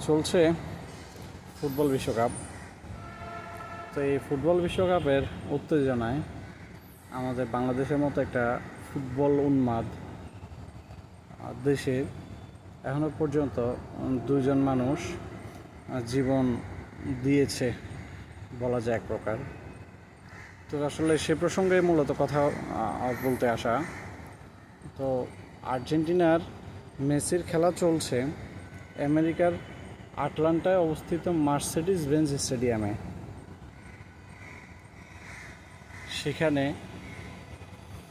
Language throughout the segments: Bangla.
চলছে ফুটবল বিশ্বকাপ। তো এই ফুটবল বিশ্বকাপের উত্তেজনায় আমাদের বাংলাদেশের মতো একটা ফুটবল উন্মাদ দেশে এখনও পর্যন্ত দুজন মানুষ জীবন দিয়েছে বলা যায় এক প্রকার। তো আসলে সে প্রসঙ্গে মূলত কথা বলতে আসা। তো আর্জেন্টিনার মেসির খেলা চলছে আমেরিকার আটলান্টায় অবস্থিত মার্সেডিস বেঞ্জ স্টেডিয়ামে। সেখানে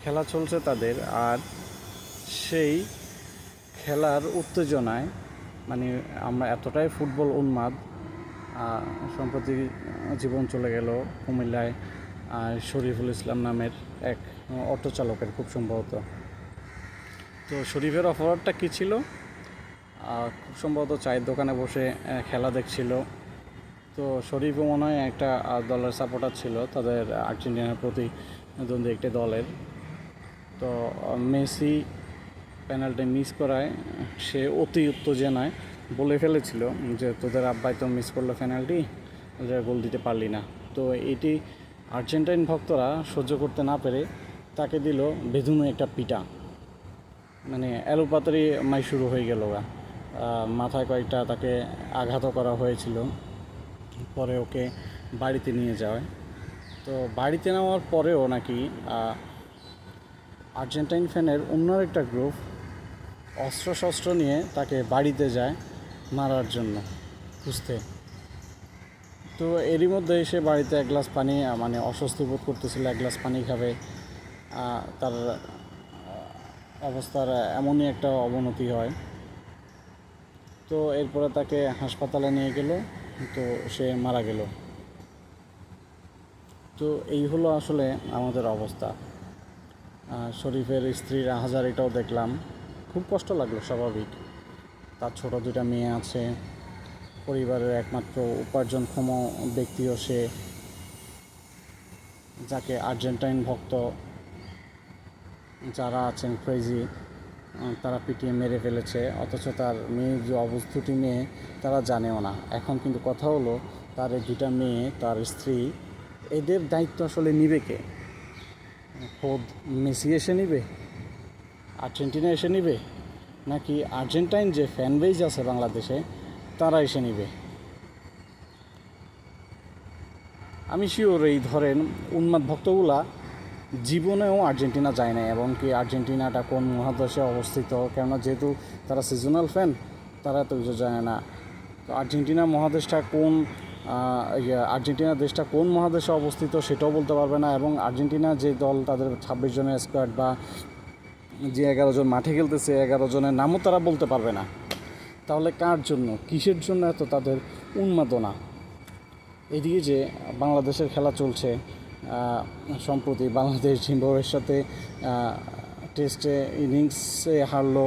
খেলা চলছে তাদের, আর সেই খেলার উত্তেজনায় মানে আমরা এতটাই ফুটবল উন্মাদ। সম্প্রতি জীবন চলে গেল কুমিল্লায় শরীফুল ইসলাম নামের এক অটো চালকের, খুব সম্ভবত। তো শরীফের অফারটা কী ছিল? খুব সম্ভবত চায়ের দোকানে বসে খেলা দেখছিল। তো শরীফও মনে হয় একটা দলের সাপোর্টার ছিল, তাদের আর্জেন্টিনার প্রতিদ্বন্দ্বী একটি দলের। তো মেসি পেনাল্টি মিস করায় সে অতি উত্তেজনায় বলে ফেলেছিল যে তোদের আব্বাই তো মিস করলো পেনাল্টি, ওদের গোল দিতে পারলি না। তো এটি আর্জেন্টাইন ভক্তরা সহ্য করতে না পেরে তাকে দিল বেধুনো একটা পিটা, মানে এলোপাতারি মাই শুরু হয়ে গেল। মাথায় কয়েকটা তাকে আঘাতও করা হয়েছিল। পরে ওকে বাড়িতে নিয়ে যাওয়া। তো বাড়িতে নেওয়ার পরেও নাকি আর্জেন্টাইন ফ্যানের অন্য একটা গ্রুপ অস্ত্র নিয়ে তাকে বাড়িতে যায় মারার জন্য খুঁজতে। তো এরই মধ্যে এসে বাড়িতে এক গ্লাস পানি, মানে অস্বস্তি বোধ করতেছিল, এক গ্লাস পানি খাবে, তার অবস্থার এমনই একটা অবনতি হয়। তো এরপরে তাকে হাসপাতালে নিয়ে গেল, তো সে মারা গেল। তো এই হলো আসলে আমাদের অবস্থা। শরীফের স্ত্রীর আহাজারিটাও দেখলাম, খুব কষ্ট লাগলো। স্বাভাবিক, তার ছোট দুটা মেয়ে আছে, পরিবারের একমাত্র উপার্জনক্ষম ব্যক্তিও সে, যাকে আর্জেন্টাইন ভক্ত যারা আছেন ক্রেজি, তারা পিটিয়ে মেরে ফেলেছে। অথচ তার মেয়ে যে অবস্থাটি মেয়ে তারা জানেও না। এখন কিন্তু কথা হলো, তার এই দুটা মেয়ে, তার স্ত্রী, এদের দায়িত্ব আসলে নিবে কে? খোদ মেসি এসে নিবে? আর্জেন্টিনা এসে নিবে? নাকি আর্জেন্টাইন যে ফ্যান বেজ আছে বাংলাদেশে তারা এসে নিবে? আমি শিওর এই ধরেন উন্মাদ ভক্তগুলা জীবনেও আর্জেন্টিনা যায় না, এবং কি আর্জেন্টিনাটা কোন মহাদেশে অবস্থিত, কেননা যেহেতু তারা সিজনাল ফ্যান, তারা তো কিছু জানে না। তো আর্জেন্টিনা মহাদেশটা কোন, আর্জেন্টিনা দেশটা কোন মহাদেশে অবস্থিত সেটাও বলতে পারবে না। এবং আর্জেন্টিনা যে দল, তাদের 26 জনের স্কোয়াড বা যে 11 জন মাঠে খেলতেছে, 11 জনের নামও তারা বলতে পারবে না। তাহলে কার জন্য, কিসের জন্য এত তাদের উন্মাদনা? এদিকে যে বাংলাদেশের খেলা চলছে, সম্প্রতি বাংলাদেশ জিম্বাবুয়ের সাথে টেস্টে ইনিংসে হারলো,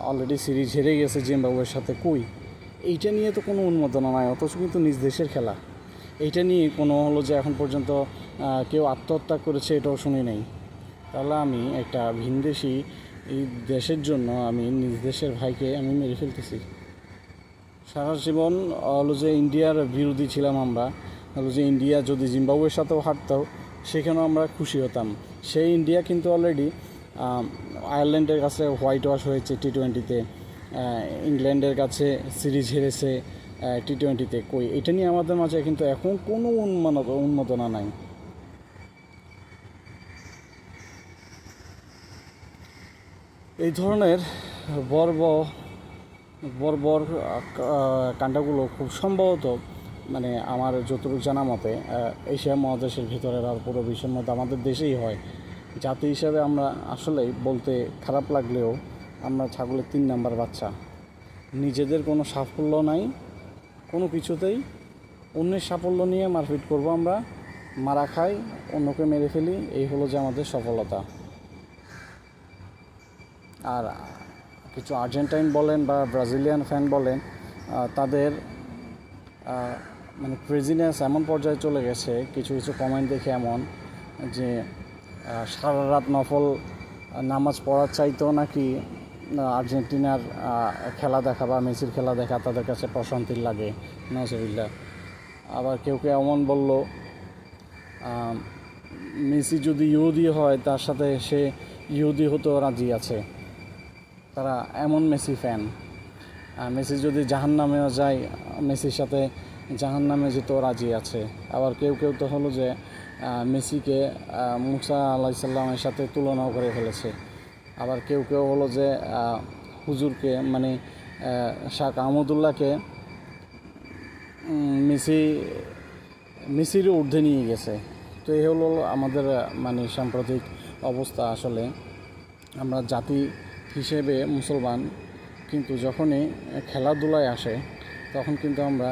অলরেডি সিরিজ হেরে গেছে জিম্বাবুয়ের সাথে। কই এইটা নিয়ে তো কোনো উন্মাদনা নাই, অথচ কিন্তু নিজ দেশের খেলা। এইটা নিয়ে কোনো হলো যে এখন পর্যন্ত কেউ আত্মহত্যা করেছে এটাও শুনি নেই। তাহলে আমি একটা ভিনদেশি এই দেশের জন্য আমি নিজ দেশের ভাইকে আমি মেরে ফেলতেছি। সারা জীবন হলো যে ইন্ডিয়ার বিরোধী ছিলাম আমরা, হলো যে ইন্ডিয়া যদি জিম্বাবুয়ের সাথেও হারতো সেখানেও আমরা খুশি হতাম। সেই ইন্ডিয়া কিন্তু অলরেডি আয়ারল্যান্ডের কাছে হোয়াইট ওয়াশ হয়েছে T20-তে, ইংল্যান্ডের কাছে সিরিজ হেরেছে T20-তে। কই এটা নিয়ে আমাদের মাঝে কিন্তু এখন কোনো উন্মাদনা নাই। এই ধরনের বর্বর কাণ্ডগুলো খুব সম্ভবত, মানে আমার যতটুকু জানা মতে, এশিয়া মহাদেশের ভিতরে আর পুরো বিশ্বের মধ্যে আমাদের দেশেই হয়। জাতি হিসাবে আমরা আসলেই বলতে খারাপ লাগলেও আমরা ছাগলের 3 নাম্বার বাচ্চা। নিজেদের কোনো সাফল্য নাই কোনো কিছুতেই, অন্যের সাফল্য নিয়ে মারপিট করব আমরা, মারা খাই, অন্যকে মেরে ফেলি, এই হলো যে আমাদের সফলতা। আর কিছু আর্জেন্টাইন বলেন বা ব্রাজিলিয়ান ফ্যান বলেন, তাদের মানে ক্রেজিনেস এমন পর্যায়ে চলে গেছে, কিছু কিছু কমেন্ট দেখে এমন যে সারা রাত নফল নামাজ পড়ার চাইতেও নাকি আর্জেন্টিনার খেলা দেখা বা মেসির খেলা দেখা তাদের কাছে প্রশান্তির লাগে, নাউজুবিল্লাহ। আবার কেউ কেউ এমন বলল, মেসি যদি ইহুদি হয় তার সাথে সে ইহুদি হতেও রাজি আছে। তারা এমন মেসি ফ্যান। মেসি যদি জাহান্নামেও যায়, মেসির সাথে জাহান্নামে যেতেও রাজি আছে। আবার কেউ কেউ তো হলো যে মেসিকে মুসা আলাইহিস সালামের সাথে তুলনাও করে ফেলেছে। আবার কেউ কেউ হলো যে হুজুরকে মানে শাহ আহমদুল্লাহকে মেসিরও ঊর্ধ্বে নিয়ে গেছে। তো এই হলো আমাদের মানে সাম্প্রতিক অবস্থা। আসলে আমরা জাতি হিসেবে মুসলমান, কিন্তু যখনই খেলাধুলায় আসে তখন কিন্তু আমরা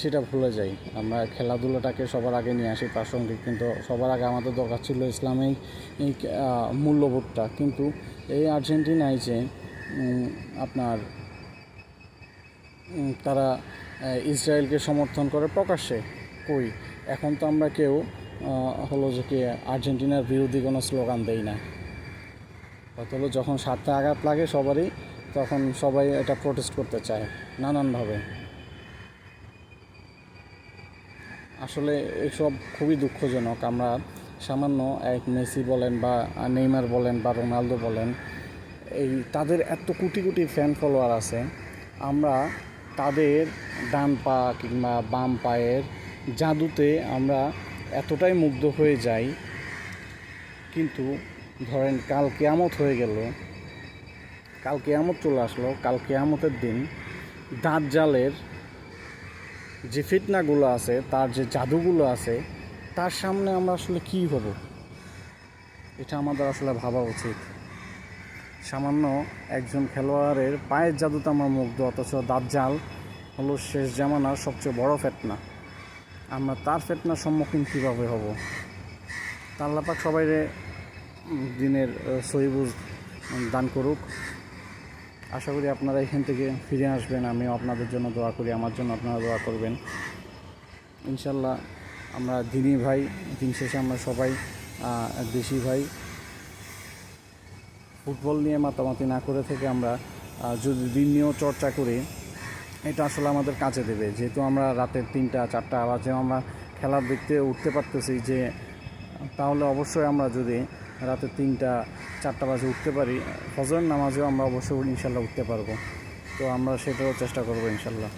সেটা ভুলে যাই। আমরা খেলাধুলাটাকে সবার আগে নিয়ে আসি প্রাসঙ্গিক, কিন্তু সবার আগে আমাদের দরকার ছিল ইসলামের এই মূল্যবোধটা। কিন্তু এই আর্জেন্টিনায় যে আপনার তারা ইসরায়েলকে সমর্থন করে প্রকাশ্যে, কই এখন তো আমরা কেউ হলো যে কি আর্জেন্টিনার বিরোধী কোনো স্লোগান দেই না। কথা হলো যখন স্বার্থে আঘাত লাগে সবারই, তখন সবাই এটা প্রোটেস্ট করতে চায় নানানভাবে। আসলে এসব খুবই দুঃখজনক। আমরা সামান্য এক মেসি বলেন বা নেইমার বলেন বা রোনালদো বলেন, এই তাদের এত কোটি কোটি ফ্যান ফলোয়ার আছে, আমরা তাদের ডান পা কিংবা বাম পায়ের জাদুতে আমরা এতটাই মুগ্ধ হয়ে যাই। কিন্তু ধরেন কাল কিয়ামত হয়ে গেল, কাল কিয়ামত চলে আসলো, কাল কিয়ামতের দিন দাজ্জালের যে ফিতনাগুলো আছে, তার যে জাদুগুলো আছে, তার সামনে আমরা আসলে কী হব, এটা আমাদের আসলে ভাবা উচিত। সামান্য একজন খেলোয়াড়ের পায়ের জাদুতে আমরা মুগ্ধ, অথচ দাজ্জাল হলো শেষ জামানার সবচেয়ে বড় ফিতনা। আমরা তার ফিতনার সম্মুখীন কীভাবে হব? তা আল্লাহ পাক সবাইরে দিনের সহি বুঝ দান করুক। আশা করি আপনারা এখান থেকে ফিরে আসবেন। আমিও আপনাদের জন্য দোয়া করি, আমার জন্য আপনারা দোয়া করবেন। ইনশাল্লাহ আমরা দিনী ভাই, দিন শেষে আমরা সবাই দেশি ভাই। ফুটবল নিয়ে মাতামাতি না করে থেকে আমরা যদি দিন নিয়েও চর্চা করি, এটা আসলে আমাদের কাজে দেবে। যেহেতু আমরা রাতের 3টা-4টা বাজে আমরা খেলা দেখতে উঠতে পারতেছি, যে তাহলে অবশ্যই আমরা যদি রাতে 3টা-4টা বাজে উঠতে পারি, ফজরের নামাজেও আমরা অবশ্যই ইনশাল্লাহ উঠতে পারবো। তো আমরা সেটারও চেষ্টা করবো ইনশাল্লাহ।